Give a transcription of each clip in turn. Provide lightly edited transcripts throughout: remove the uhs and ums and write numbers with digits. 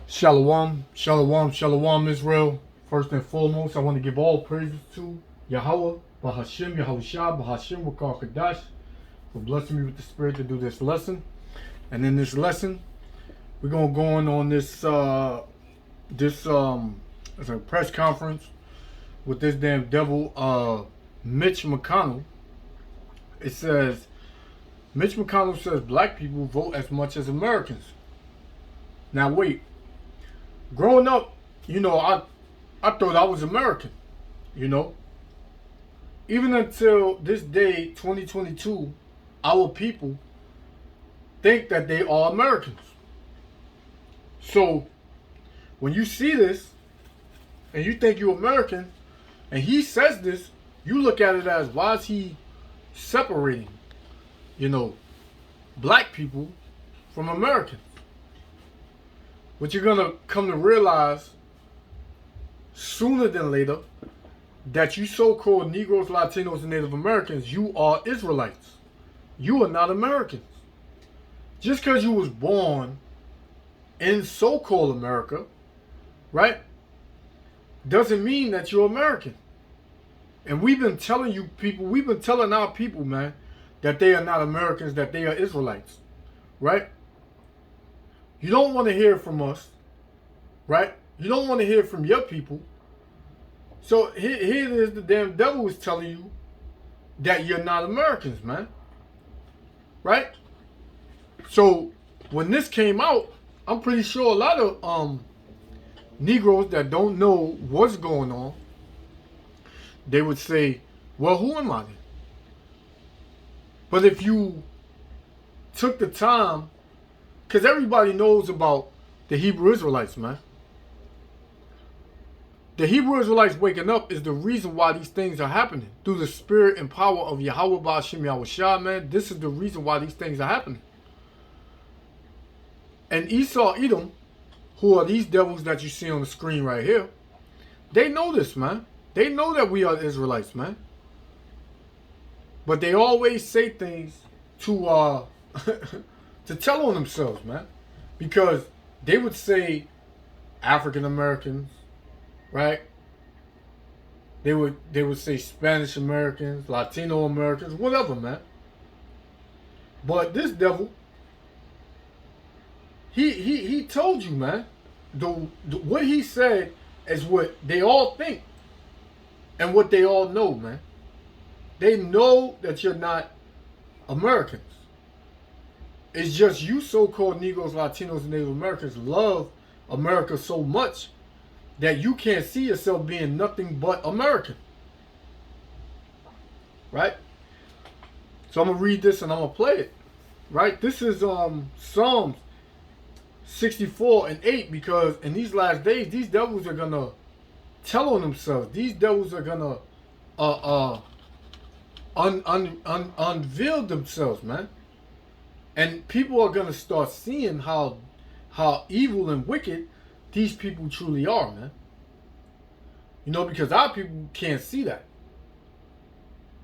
Shalom, shalom, shalom, Israel. First and foremost, I want to give all praises to Yahweh, Bahashim, Yahushua, Bahashim, Wakar Kadash, for blessing me with the spirit to do this lesson. And in this lesson, we're gonna go on this it's a press conference with this damn devil, Mitch McConnell. It says Mitch McConnell says black people vote as much as Americans. Now wait. Growing up, I thought I was American, you know. Even until this day, 2022, our people think that they are Americans. So when you see this and you think you're American and he says this, you look at it as, why is he separating, black people from Americans? But you're going to come to realize sooner than later that you so-called Negros, Latinos, and Native Americans, you are Israelites. You are not Americans. Just because you was born in so-called America, right, doesn't mean that you're American. And we've been telling our people, man, that they are not Americans, that they are Israelites, right? You don't want to hear from us, right? You don't want to hear from your people. So here it is, the damn devil is telling you that you're not Americans, man. Right? So when this came out, I'm pretty sure a lot of Negroes that don't know what's going on, they would say, well, who am I then? But if you took the time, because everybody knows about the Hebrew Israelites, man. The Hebrew Israelites waking up is the reason why these things are happening. Through the spirit and power of Yahweh Ba'ashim Yahushua, man. This is the reason why these things are happening. And Esau, Edom, who are these devils that you see on the screen right here, they know this, man. They know that we are Israelites, man. But they always say things to to tell on themselves, man. Because they would say African Americans, right? They would say Spanish Americans, Latino Americans, whatever, man. But this devil, he told you, man. What he said is what they all think and what they all know, man. They know that you're not Americans. It's just you so-called Negros, Latinos, and Native Americans love America so much that you can't see yourself being nothing but American. Right? So I'm going to read this and I'm going to play it. Right? This is Psalms 64:8, because in these last days, these devils are going to tell on themselves. These devils are going to unveil themselves, man. And people are going to start seeing how evil and wicked these people truly are, man. Because our people can't see that.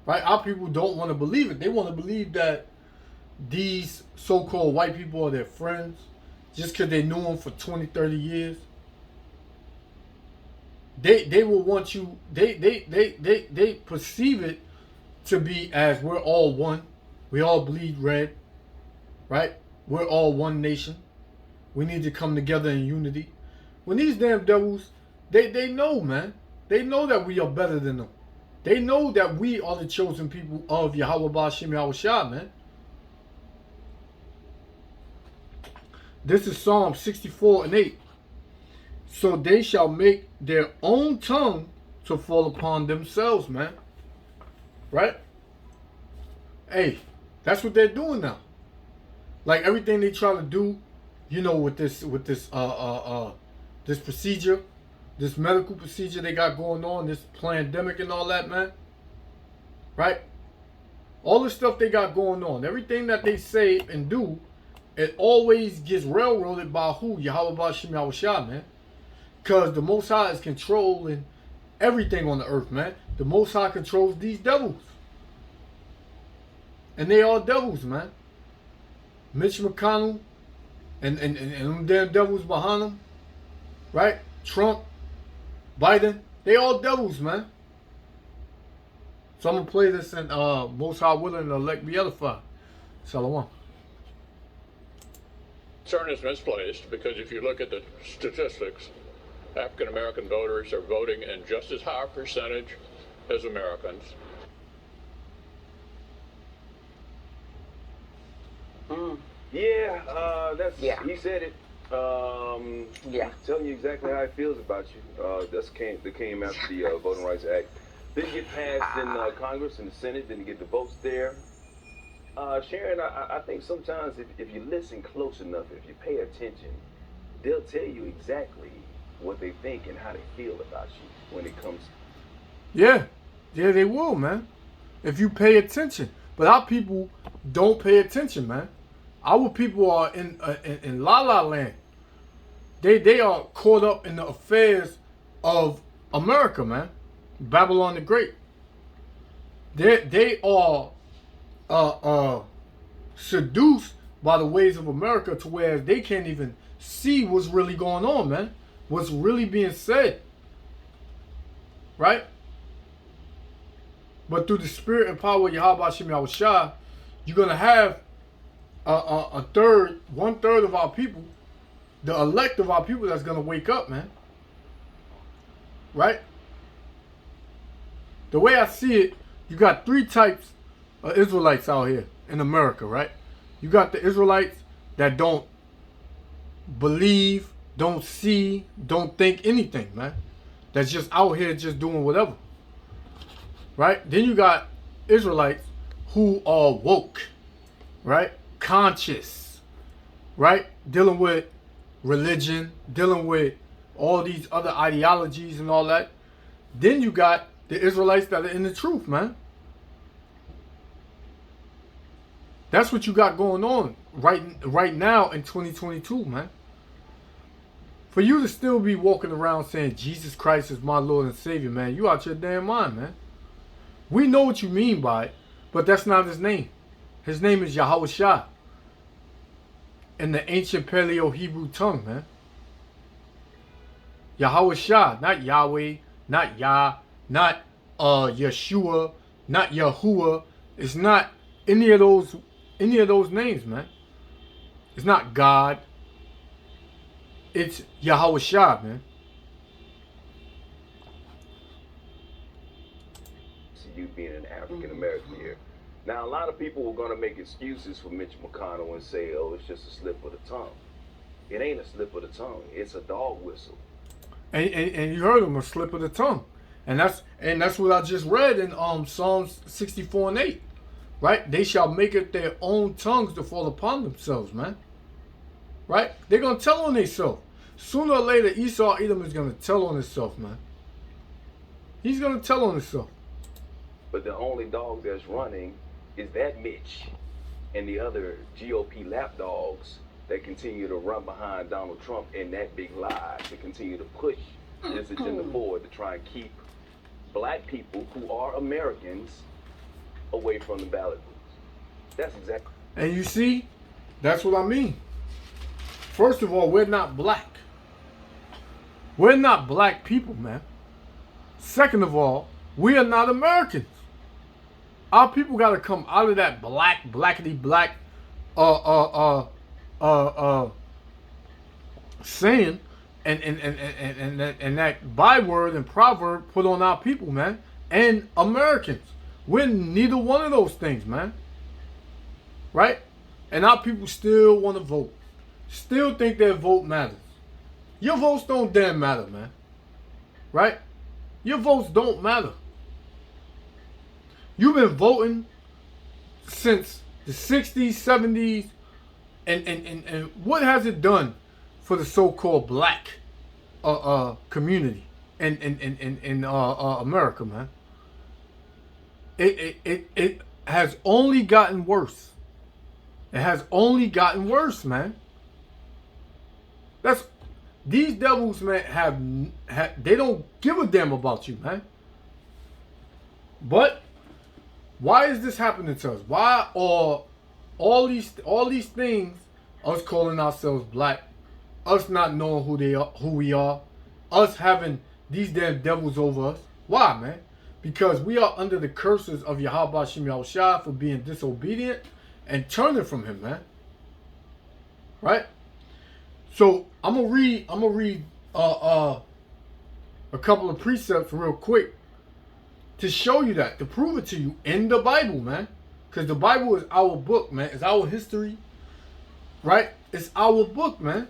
Right? Our people don't want to believe it. They want to believe that these so-called white people are their friends just because they knew them for 20, 30 years. They will want you, they perceive it to be as we're all one. We all bleed red. Right? We're all one nation. We need to come together in unity. When these damn devils, they know, man. They know that we are better than them. They know that we are the chosen people of Yahweh Ba'ashim Yahushua, man. This is Psalm 64:8. So they shall make their own tongue to fall upon themselves, man. Right? Hey, that's what they're doing now. Like everything they try to do, with this this procedure, this medical procedure they got going on, this pandemic and all that, man. Right? All the stuff they got going on, everything that they say and do, it always gets railroaded by who? Yahweh Ba'ashim Yahushua, man. Because the Most High is controlling everything on the earth, man. The Most High controls these devils. And they are devils, man. Mitch McConnell and them damn devils behind him, right? Trump, Biden, they all devils, man. So I'm gonna play this and most high willing to elect be edified. Shalom. Concern is misplaced because if you look at the statistics, African American voters are voting in just as high a percentage as Americans. Yeah, he said it. Yeah. Telling you exactly how he feels about you. That came after the Voting Rights Act. Didn't get passed in Congress and the Senate. Didn't get the votes there. Sharon, I think sometimes if you listen close enough, if you pay attention, they'll tell you exactly what they think and how they feel about you when it comes. Yeah, they will, man. If you pay attention, but our people don't pay attention, man. Our people are in la la land. They are caught up in the affairs of America, man. Babylon the Great. They are seduced by the ways of America to where they can't even see what's really going on, man. What's really being said. Right? But through the spirit and power of Yahweh Shem Yahushua, you're going to have one third of our people, the elect of our people that's going to wake up, man. Right? The way I see it, you got three types of Israelites out here in America, right? You got the Israelites that don't believe, don't see, don't think anything, man. That's just out here just doing whatever. Right? Then you got Israelites who are woke, right? Conscious, right? Dealing with religion, dealing with all these other ideologies and all that. Then you got the Israelites that are in the truth, man. That's what you got going on right now in 2022, man. For you to still be walking around saying Jesus Christ is my Lord and Savior, man, you out your damn mind, man. We know what you mean by it, but that's not his name. His name is Yahweh Shah in the ancient Paleo Hebrew tongue, man. Yahweh Shah, not Yahweh, not Yah, not Yeshua, not Yahuwah. It's not any of those names, man. It's not God. It's Yahweh Shah, man. You being an African American here. Now, a lot of people are going to make excuses for Mitch McConnell and say, oh, it's just a slip of the tongue. It ain't a slip of the tongue. It's a dog whistle. And you heard him, a slip of the tongue. And that's what I just read in Psalms 64 and 8. Right? They shall make it their own tongues to fall upon themselves, man. Right? They're going to tell on themselves. Sooner or later, Esau Edom is going to tell on himself, man. He's going to tell on himself. But the only dog that's running is that Mitch and the other GOP lapdogs that continue to run behind Donald Trump in that big lie to continue to push this agenda forward to try and keep black people who are Americans away from the ballot booths. That's exactly. And you see, that's what I mean. First of all, we're not black. We're not black people, man. Second of all, we are not Americans. Our people got to come out of that blackity black saying and that byword and proverb put on our people, man, and Americans. We're neither one of those things, man. Right? And our people still want to vote. Still think their vote matters. Your votes don't damn matter, man. Right? Your votes don't matter. You've been voting since the 60s, 70s, and what has it done for the so-called black community in America, man? It has only gotten worse. It has only gotten worse, man. These devils, man, they don't give a damn about you, man. But why is this happening to us? Why are all these things, us calling ourselves black, us not knowing who we are, us having these damn devils over us. Why, man? Because we are under the curses of Yahweh Shem Yahushua for being disobedient and turning from him, man. Right? So I'm gonna read a couple of precepts real quick to show you that, to prove it to you in the Bible, man. Because the Bible is our book, man. It's our history. Right? It's our book, man.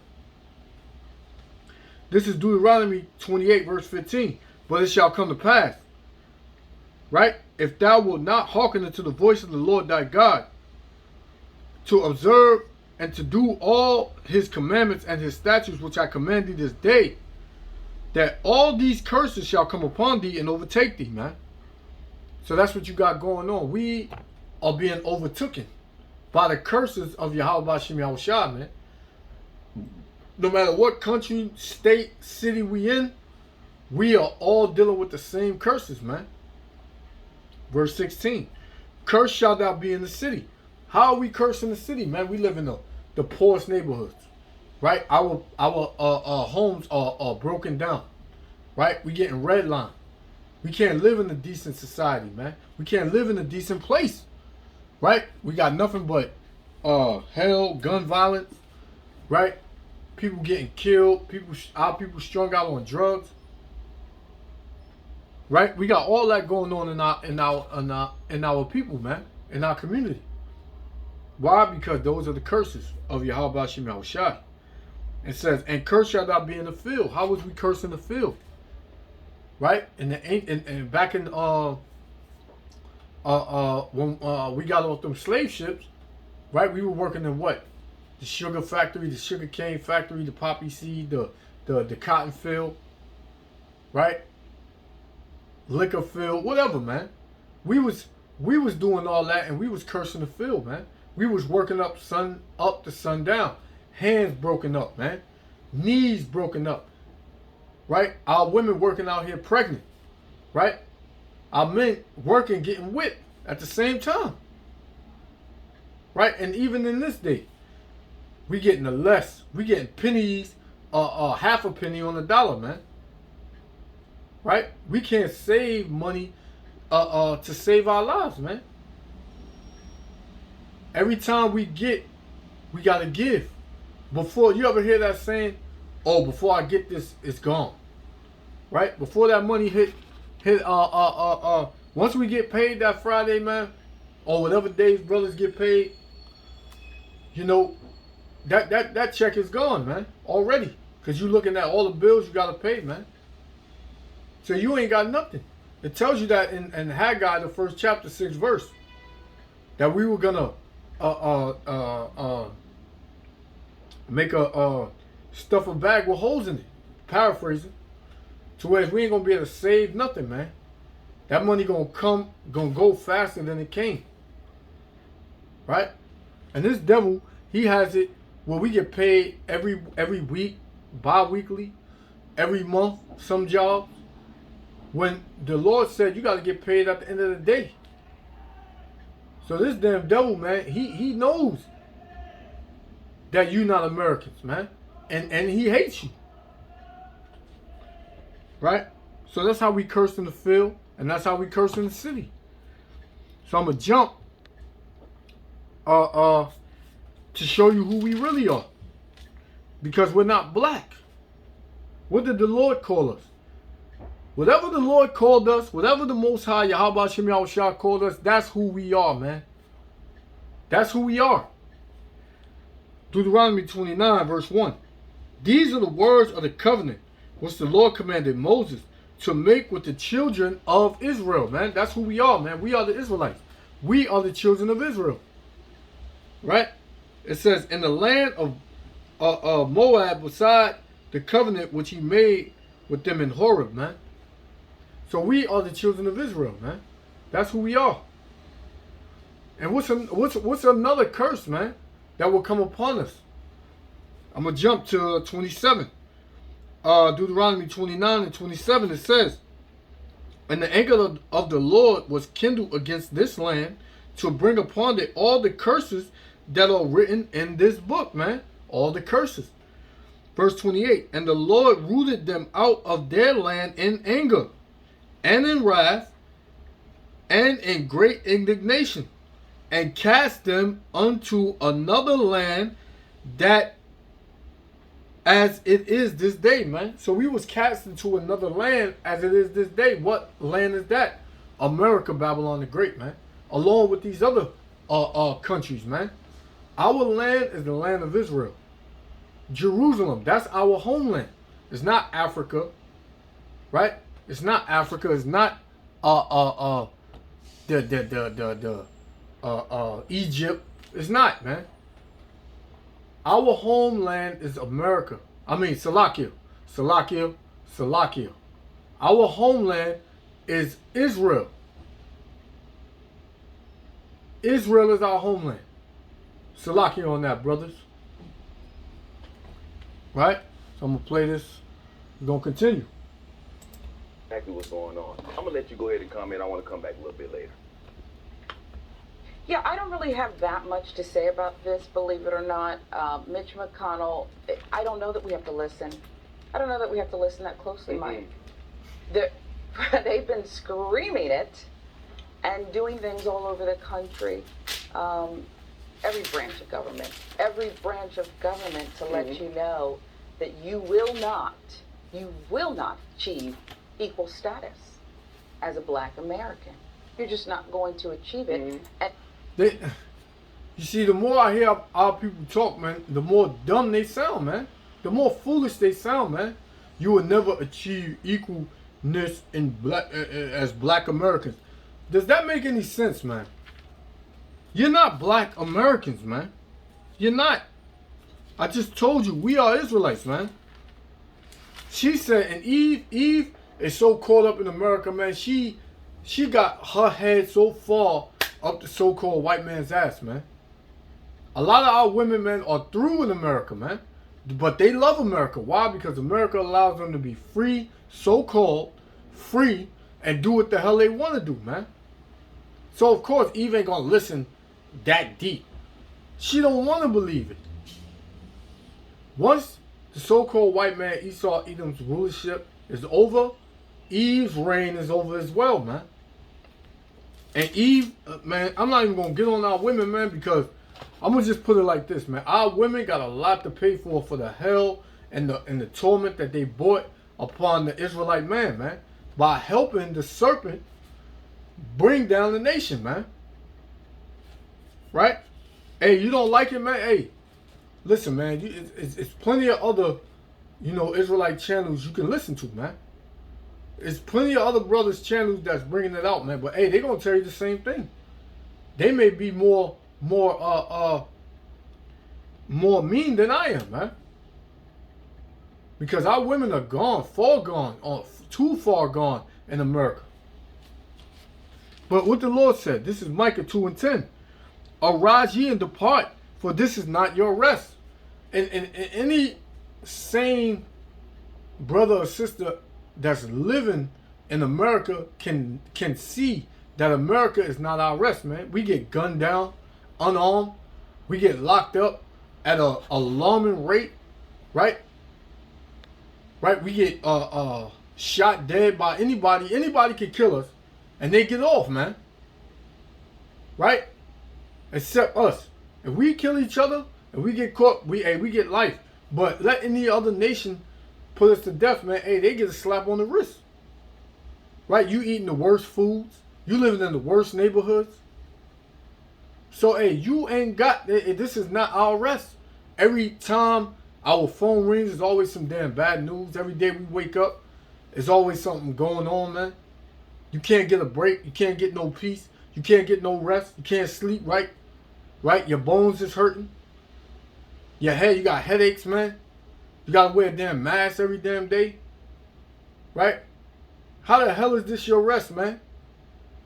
This is Deuteronomy 28, verse 15. But it shall come to pass, right? If thou wilt not hearken unto the voice of the Lord thy God, to observe and to do all his commandments and his statutes which I command thee this day, that all these curses shall come upon thee and overtake thee, man. So that's what you got going on. We are being overtaken by the curses of Yahweh Shem Yahushua, man. No matter what country, state, city we in, we are all dealing with the same curses, man. Verse 16. Cursed shalt thou be in the city. How are we cursed in the city, man? We live in the poorest neighborhoods, right? Our homes are broken down, right? We getting redlined. We can't live in a decent society, man. We can't live in a decent place, right? We got nothing but hell, gun violence, right? People getting killed, our people strung out on drugs, right? We got all that going on in our people, man, in our community. Why? Because those are the curses of Yahweh Shem Yahushua. It says, "And cursed shalt thou be in the field." How was we cursed in the field? Right? And back in when we got off them slave ships, right? We were working in what? The sugar factory, the sugar cane factory, the poppy seed, the cotton field, right? Liquor field, whatever, man. We was doing all that, and we was cursing the field, man. We was working up to sundown, hands broken up, man, knees broken up, right? Our women working out here pregnant, right? Our men working, getting whipped at the same time, right? And even in this day, we getting the less. We getting pennies, half a penny on the dollar, man. Right? We can't save money to save our lives, man. Every time we get, we gotta give. Before, you ever hear that saying, "Oh, before I get this, it's gone." Right? Before that money hit once we get paid that Friday, man, or whatever days brothers get paid, you know, that check is gone, man, already. Because you're looking at all the bills you got to pay, man. So you ain't got nothing. It tells you that in Haggai, the 1st chapter, 6th verse, that we were going to make stuff a bag with holes in it. Paraphrasing. To where we ain't going to be able to save nothing, man. That money going to go faster than it came. Right? And this devil, he has it where we get paid every week, bi-weekly, every month, some jobs. When the Lord said you got to get paid at the end of the day. So this damn devil, man, he knows that you're not Americans, man. And he hates you. Right? So that's how we curse in the field, and that's how we curse in the city. So I'm going to jump to show you who we really are. Because we're not black. What did the Lord call us? Whatever the Lord called us, whatever the Most High Yahweh Shem Yahushua called us, that's who we are, man. That's who we are. Deuteronomy 29, verse 1. These are the words of the covenant which the Lord commanded Moses to make with the children of Israel, man. That's who we are, man. We are the Israelites. We are the children of Israel. Right? It says, in the land of Moab, beside the covenant which he made with them in Horeb, man. So we are the children of Israel, man. That's who we are. And what's another curse, man, that will come upon us? I'm going to jump to 27. Deuteronomy 29 and 27, it says, and the anger of the Lord was kindled against this land to bring upon it all the curses that are written in this book, man. All the curses. Verse 28, and the Lord rooted them out of their land in anger, and in wrath, and in great indignation, and cast them unto another land, that as it is this day, man. So we was cast into another land as it is this day. What land is that? America, Babylon the Great, man. Along with these other countries, man. Our land is the land of Israel. Jerusalem, that's our homeland. It's not Africa, right? It's not Africa. It's not Egypt. It's not, man. Our homeland is America. I mean, Salakia. Our homeland is Israel. Israel is our homeland. Salakia on that, brothers. Right? So I'm going to play this. We're going to continue. Exactly what's going on. I'm going to let you go ahead and comment. I want to come back a little bit later. Yeah, I don't really have that much to say about this, believe it or not. Mitch McConnell, I don't know that we have to listen. I don't know that we have to listen that closely, Mike. They've been screaming it and doing things all over the country. Every branch of government to let you know that you will not achieve equal status as a black American. You're just not going to achieve it. And you see, the more I hear our people talk, man, the more dumb they sound, man. The more foolish they sound, man. You will never achieve equalness in as black Americans. Does that make any sense, man? You're not black Americans, man. You're not. I just told you, we are Israelites, man. She said, and Eve is so caught up in America, man. She got her head so far up the so-called white man's ass, man. A lot of our women, man, are through in America, man. But they love America. Why? Because America allows them to be free, so-called free, and do what the hell they want to do, man. So, of course, Eve ain't going to listen that deep. She don't want to believe it. Once the so-called white man Esau Edom's rulership is over, Eve's reign is over as well, man. And Eve, man, I'm not even going to get on our women, man, because I'm going to just put it like this, man. Our women got a lot to pay for the hell and the torment that they brought upon the Israelite man, by helping the serpent bring down the nation, man. Right? Hey, you don't like it, man? Hey, listen, man. It's plenty of other, Israelite channels you can listen to, man. There's plenty of other brothers' channels that's bringing it out, man. But hey, they're gonna tell you the same thing. They may be more mean than I am, man. Because our women are gone, far gone, or too far gone in America. But what the Lord said, this is Micah 2:10. Arise ye and depart, for this is not your rest. And any sane brother or sister that's living in America can see that America is not our rest, man. We get gunned down, unarmed. We get locked up at an alarming rate, right? Right? We get shot dead by anybody. Anybody can kill us, and they get off, man. Right? Except us. If we kill each other and we get caught, we get life. But let any other nation put us to death, man. Hey, they get a slap on the wrist. Right? You eating the worst foods. You living in the worst neighborhoods. So, hey, you ain't got, this is not our rest. Every time our phone rings, there's always some damn bad news. Every day we wake up, there's always something going on, man. You can't get a break. You can't get no peace. You can't get no rest. You can't sleep, right? Right? Your bones is hurting. Your head, you got headaches, man. You got to wear a damn mask every damn day. Right? How the hell is this your rest, man?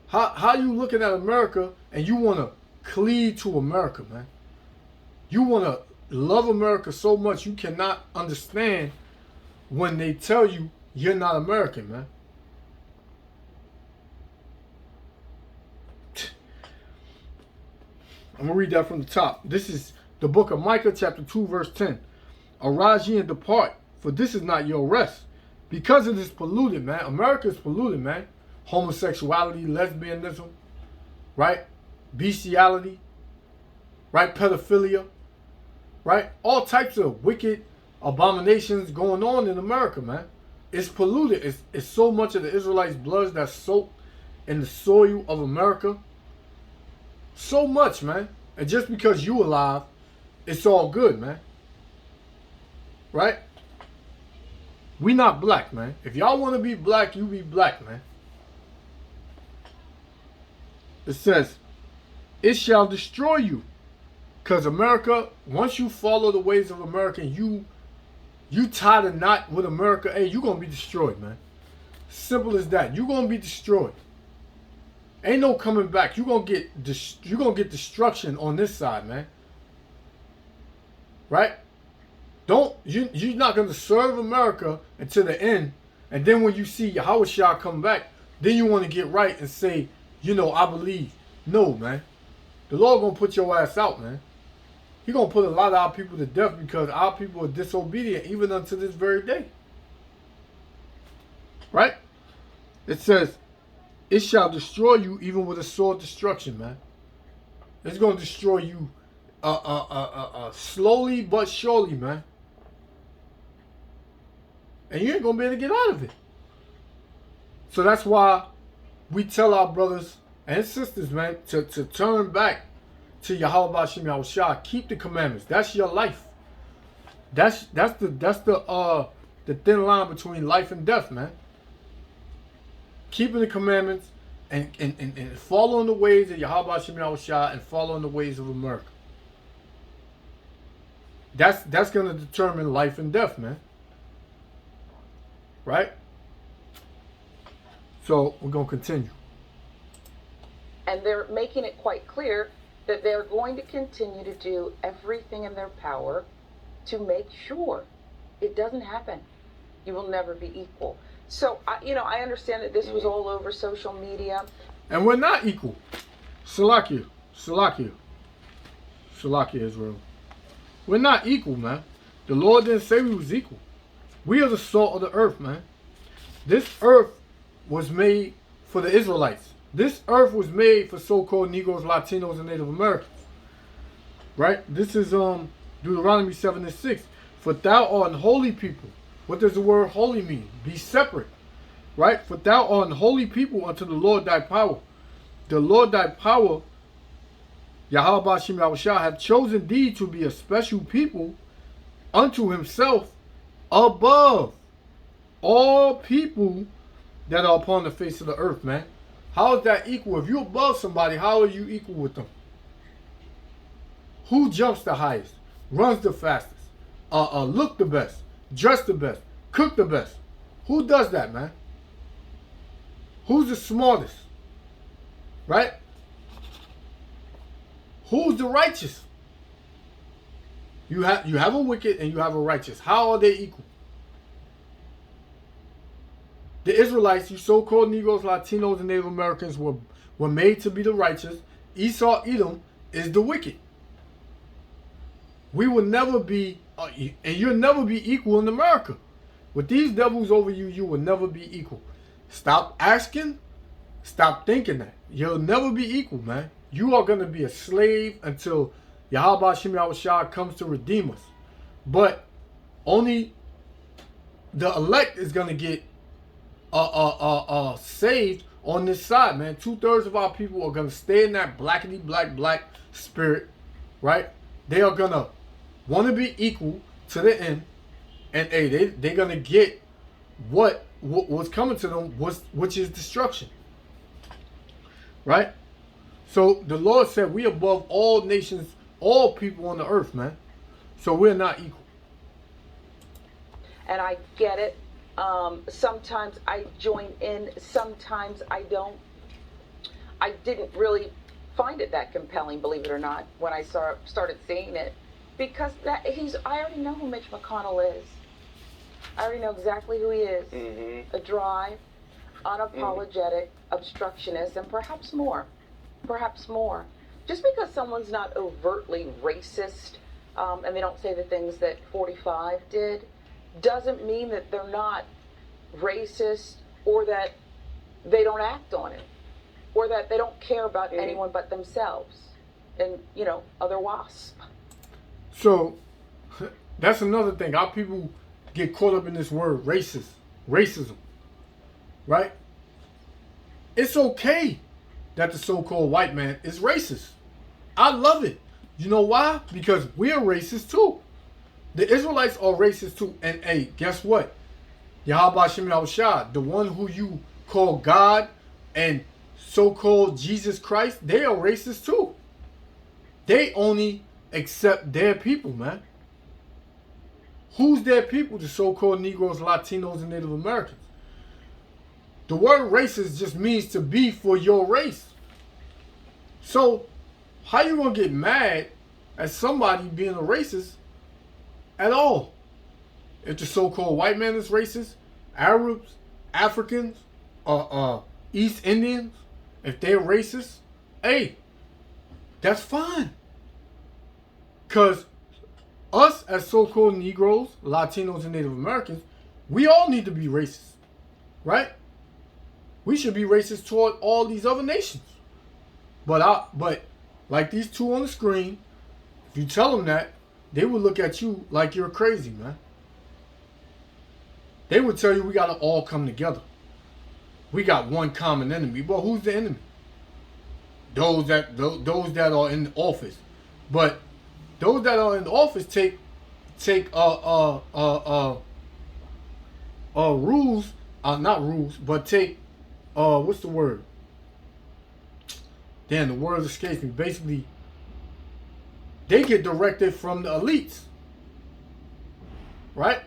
How you looking at America and you want to cleave to America, man? You want to love America so much you cannot understand when they tell you you're not American, man. I'm going to read that from the top. This is the book of Micah, chapter 2, verse 10. Arise ye and depart, for this is not your rest. Because it is polluted, man. America is polluted, man. Homosexuality, lesbianism, right? Bestiality, right? Pedophilia, right? All types of wicked abominations going on in America, man. It's polluted. It's so much of the Israelites' blood that's soaked in the soil of America. So much, man. And just because you alive, it's all good, man. Right? We not black, man. If y'all want to be black, you be black, man. It says, it shall destroy you. Because America, once you follow the ways of America and you tie the knot with America, hey, you're going to be destroyed, man. Simple as that. You're going to be destroyed. Ain't no coming back. You're going to get destruction on this side, man. Right? You're not going to serve America until the end. And then when you see Yahushua come back, then you want to get right and say, you know, I believe. No, man. The Lord going to put your ass out, man. He going to put a lot of our people to death because our people are disobedient even unto this very day. Right? It says, it shall destroy you even with a sword destruction, man. It's going to destroy you slowly but surely, man. And you ain't going to be able to get out of it. So that's why we tell our brothers and sisters, man, to turn back to Yahweh Hashem Yahushua. Keep the commandments. That's your life. That's the thin line between life and death, man. Keeping the commandments and following the ways of Yahweh Hashem Yahushua and following the ways of America. That's going to determine life and death, man. Right? So we're going to continue. And they're making it quite clear that they're going to continue to do everything in their power to make sure it doesn't happen. You will never be equal. So, I understand that this was all over social media. And we're not equal. Salakia, Israel. We're not equal, man. The Lord didn't say we was equal. We are the salt of the earth, man. This earth was made for the Israelites. This earth was made for so-called Negros, Latinos, and Native Americans. Right? This is Deuteronomy 7:6. For thou art an holy people. What does the word holy mean? Be separate. Right? For thou art an holy people unto the Lord thy power. The Lord thy power, Yahweh Hashem Yahushua, have chosen thee to be a special people unto himself above all people that are upon the face of the earth, man. How is that equal? If you're above somebody, how are you equal with them? Who jumps the highest? Runs the fastest? Look the best? Dress the best? Cook the best? Who does that, man? Who's the smartest? Right? Who's the righteous? You have a wicked and you have a righteous. How are they equal? The Israelites, you so-called Negros, Latinos, and Native Americans were made to be the righteous. Esau, Edom is the wicked. We will never be, and you'll never be equal in America. With these devils over you, you will never be equal. Stop asking. Stop thinking that. You'll never be equal, man. You are going to be a slave until Yahweh Hashem Yahushua comes to redeem us. But only the elect is going to get saved on this side, man. 2/3 of our people are going to stay in that blackity black spirit, right? They are going to want to be equal to the end. And hey, they're going to get what's coming to them, which is destruction. Right? So the Lord said we above all nations, all people on the earth, man. So we're not equal. And I get it. Sometimes I join in, sometimes I don't. I didn't really find it that compelling, believe it or not, when I started seeing it. Because I already know who Mitch McConnell is. I already know exactly who he is. Mm-hmm. A dry, unapologetic obstructionist, and perhaps more. Just because someone's not overtly racist and they don't say the things that 45 did, doesn't mean that they're not racist or that they don't act on it or that they don't care about anyone but themselves and, other WASP. So that's another thing. How people get caught up in this word racism, right? It's okay that the so-called white man is racist. I love it. You know why? Because we're racist too. The Israelites are racist too. And hey, guess what? Yahweh Shem Yahushua, the one who you call God and so-called Jesus Christ, they are racist too. They only accept their people, man. Who's their people? The so-called Negroes, Latinos, and Native Americans. The word racist just means to be for your race. So, how you gonna get mad at somebody being a racist at all? If the so-called white man is racist, Arabs, Africans, East Indians, if they're racist, hey, that's fine. Because us as so-called Negroes, Latinos, and Native Americans, we all need to be racist, right? We should be racist toward all these other nations. But like these two on the screen, if you tell them that, they would look at you like you're crazy, man. They would tell you we got to all come together. We got one common enemy. Well, who's the enemy? Those that are in office. But those that are in office take rules, not rules, but take what's the word? Damn, the word escapes me. Basically, they get directed from the elites, right?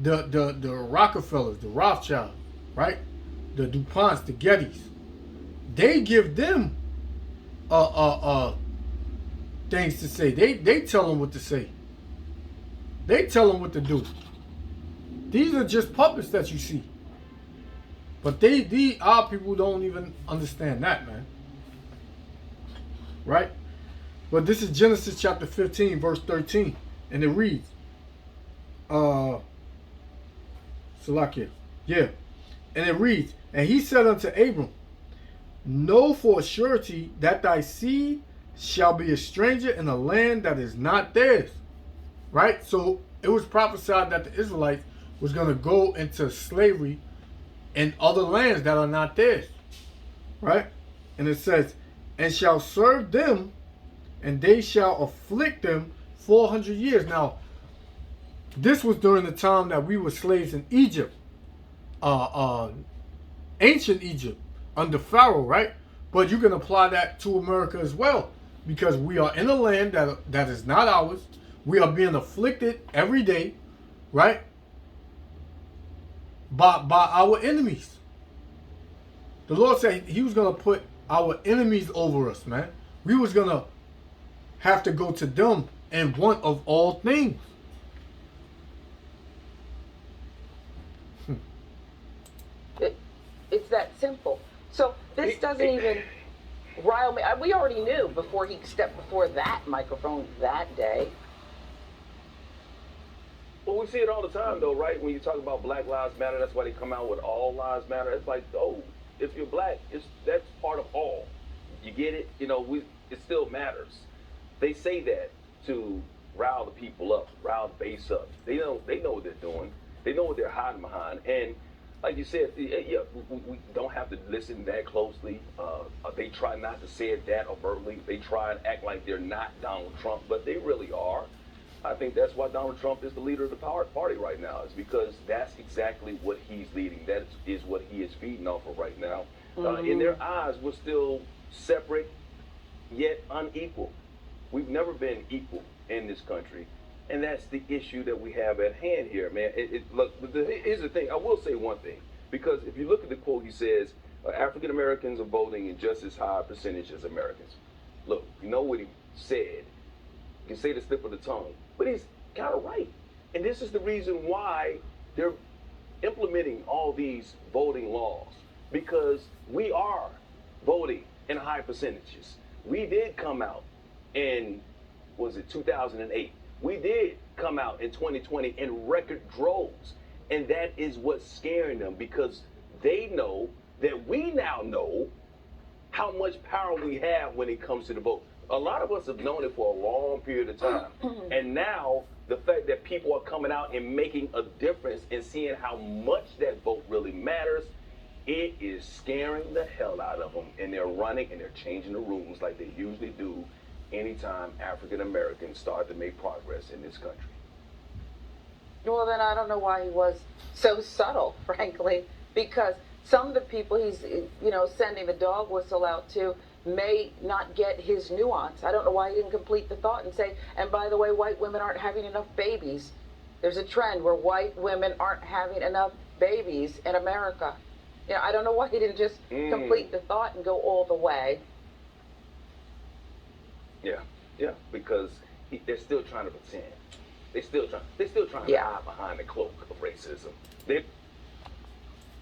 The Rockefellers, the Rothschilds, right? The DuPonts, the Gettys. They give them things to say. They tell them what to say. They tell them what to do. These are just puppets that you see. But our people don't even understand that, man. Right? But this is Genesis chapter 15, verse 13. And it reads, Salakia. Yeah. And it reads, and he said unto Abram, know for a surety that thy seed shall be a stranger in a land that is not theirs. Right? So it was prophesied that the Israelites was going to go into slavery in other lands that are not theirs. Right? And it says, and shall serve them, and they shall afflict them 400 years. Now, this was during the time that we were slaves in Egypt. Ancient Egypt, under Pharaoh, right? But you can apply that to America as well. Because we are in a land that is not ours. We are being afflicted every day, right? By our enemies. The Lord said he was going to put our enemies over us, man. We was going to have to go to them in want of all things. It's that simple. So this doesn't even rile me. We already knew before he stepped before that microphone that day. Well, we see it all the time, though, right? When you talk about Black Lives Matter, that's why they come out with All Lives Matter. It's like, oh, if you're black, that's part of all. You get it? It still matters. They say that to rile the people up, rile the base up. They know what they're doing. They know what they're hiding behind. And like you said, yeah, we don't have to listen that closely. They try not to say it that overtly. They try and act like they're not Donald Trump, but they really are. I think that's why Donald Trump is the leader of the party right now. Is because that's exactly what he's leading. That is what he is feeding off of right now. In their eyes, we're still separate, yet unequal. We've never been equal in this country. And that's the issue that we have at hand here, man. Look, here's the thing. I will say one thing. Because if you look at the quote, he says, African Americans are voting in just as high a percentage as Americans. Look, you know what he said. You can say the slip of the tongue. But he's kind of right. And this is the reason why they're implementing all these voting laws. Because we are voting in high percentages. We did come out and was it 2008? We did come out in 2020 in record droves. And that is what's scaring them, because they know that we now know how much power we have when it comes to the vote. A lot of us have known it for a long period of time. And now the fact that people are coming out and making a difference and seeing how much that vote really matters, it is scaring the hell out of them. And they're running and they're changing the rules like they usually do anytime African Americans start to make progress in this country. Well, then I don't know why he was so subtle, frankly, because some of the people he's, sending the dog whistle out to may not get his nuance. I don't know why he didn't complete the thought and say, and by the way, white women aren't having enough babies. There's a trend where white women aren't having enough babies in America. I don't know why he didn't just complete the thought and go all the way. Yeah, because they're still trying to pretend. They're still trying to hide behind the cloak of racism.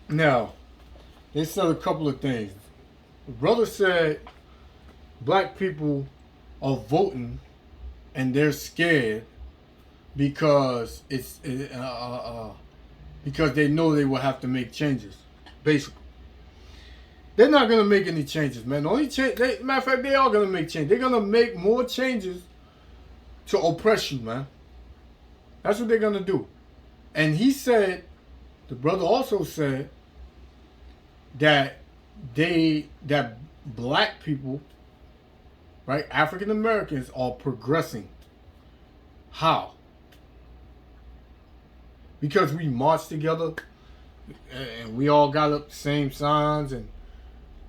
Now, they said a couple of things. The brother said black people are voting and they're scared because because they know they will have to make changes. Basically, they're not gonna make any changes, man. The only change, matter of fact, they are gonna make changes. They're gonna make more changes to oppress you, man. That's what they're gonna do. And he said, the brother also said that black people, right, African Americans are progressing. How? Because we marched together and we all got up the same signs and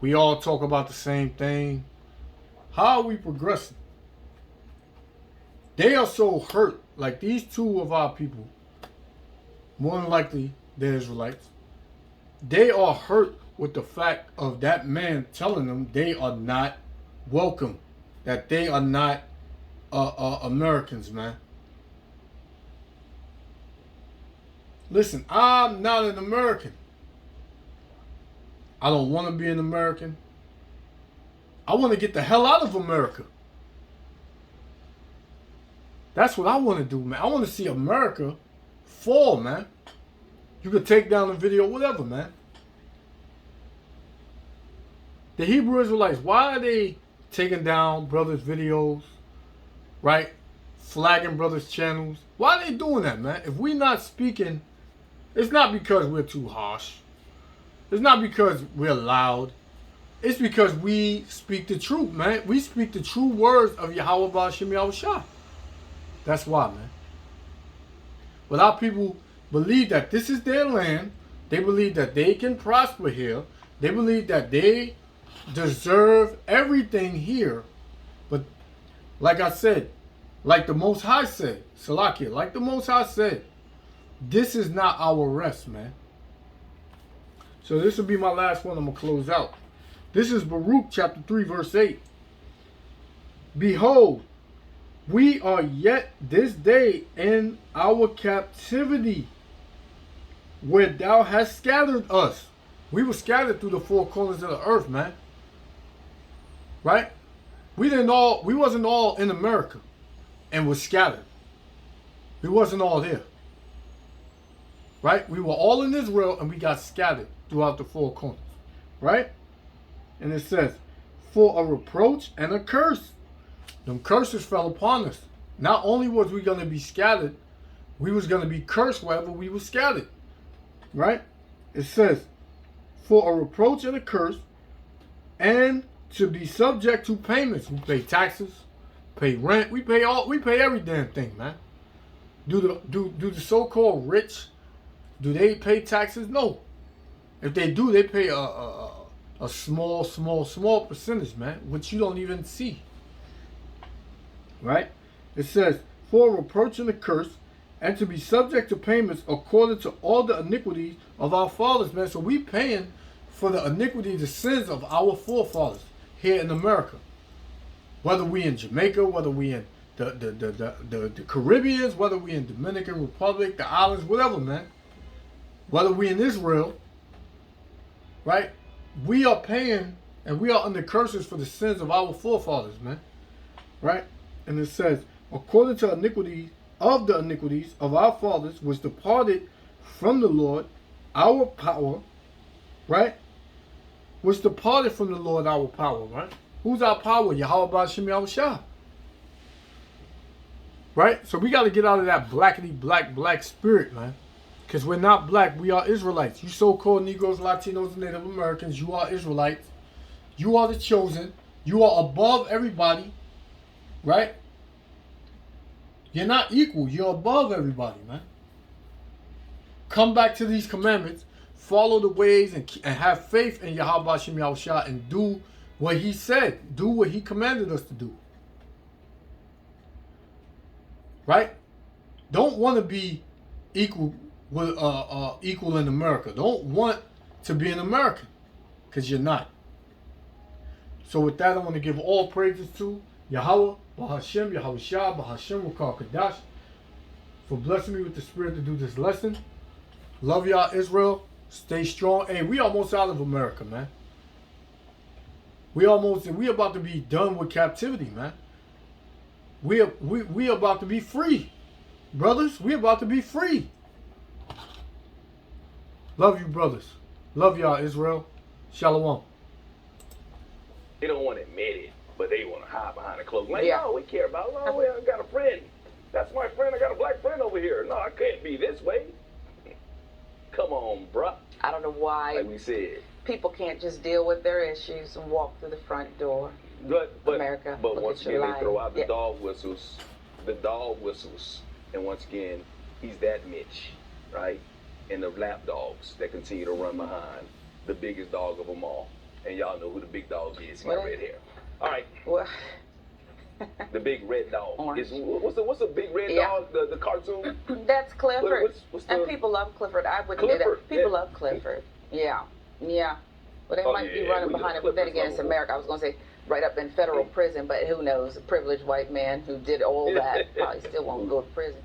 we all talk about the same thing. How are we progressing? They are so hurt. Like these two of our people, more than likely they're Israelites. They are hurt with the fact of that man telling them they are not welcome, that they are not Americans, man. Listen, I'm not an American. I don't want to be an American. I want to get the hell out of America. That's what I want to do, man. I want to see America fall, man. You could take down the video, whatever, man. The Hebrew Israelites, why are they taking down brothers' videos, right? Flagging brothers' channels. Why are they doing that, man? If we're not speaking, it's not because we're too harsh. It's not because we're loud. It's because we speak the truth, man. We speak the true words of Yahweh Ba'ashem Yahushua. That's why, man. But our people believe that this is their land. They believe that they can prosper here. They believe that they deserve everything here. But like I said, like the Most High said, Salakia, like the Most High said, this is not our rest, man. So this will be my last one. I'm going to close out. This is Baruch chapter 3, verse 8. Behold, we are yet this day in our captivity, where thou hast scattered us. We were scattered through the four corners of the earth, man. Right? We wasn't all in America and was scattered. We wasn't all there. Right? We were all in Israel and we got scattered throughout the four corners. Right? And it says, for a reproach and a curse. Them curses fell upon us. Not only was we going to be scattered, we was going to be cursed wherever we were scattered. Right? It says, for a reproach and a curse, and to be subject to payments. We pay taxes, pay rent, we pay every damn thing, man. Do the so-called rich, do they pay taxes? No. If they do, they pay a small percentage, man, which you don't even see. Right? It says, for a reproach and a curse, and to be subject to payments according to all the iniquities of our fathers, man. So we paying for the iniquity, the sins of our forefathers here in America. Whether we in Jamaica, whether we in the Caribbeans, whether we in Dominican Republic, the islands, whatever, man. Whether we in Israel, right? We are paying and we are under curses for the sins of our forefathers, man. Right? And it says, according to iniquity of the iniquities of our fathers, which departed from the Lord, our power, right? Which departed from the Lord, our power, right? Who's our power? Yahweh Ba'ashem Yahushua. Right? So we got to get out of that blackity black spirit, man. Because we're not black. We are Israelites. You so-called Negroes, Latinos, and Native Americans, you are Israelites. You are the chosen. You are above everybody. Right? You're not equal. You're above everybody, man. Come back to these commandments. Follow the ways and have faith in Yahweh Ba'ashem Yahushua and do what he said. Do what he commanded us to do. Right? Don't want to be equal with equal in America. Don't want to be an American, because you're not. So with that, I want to give all praises to Yahweh, Bahashem, Yahushua, Bahashem, Wakar Kadash, for blessing me with the spirit to do this lesson. Love y'all, Israel. Stay strong. Hey, we almost out of America, man. We about to be done with captivity, man. We about to be free, brothers. We about to be free. Love you, brothers. Love y'all, Israel. Shalom. They don't want to admit it, but they want to hide behind the cloak. Like, Yeah. no, we care about it. No, I got a friend. That's my friend. I got a black friend over here. No, I can't be this way. Come on, bruh. I don't know why Like we said. people can't just deal with their issues and walk through the front door. But America, But look once at your again, they throw life. out the Yeah. dog whistles. The dog whistles. And once again, he's that Mitch, right? And the lap dogs that continue to run behind the biggest dog of them all. And y'all know who the big dog is. He got What? red hair. All right. Well, The big red dog. Orange. What's the big red Yeah. dog? The cartoon? that's Clifford. What's And the- people love Clifford. I wouldn't do Clifford, that. People yeah. love Clifford. Yeah. Yeah. Well, they Oh, might be yeah, running we behind know it. But then Clifford's again, it's lovable. America. I was going to say right up in federal prison, but who knows? A privileged white man who did all that probably still won't go to prison.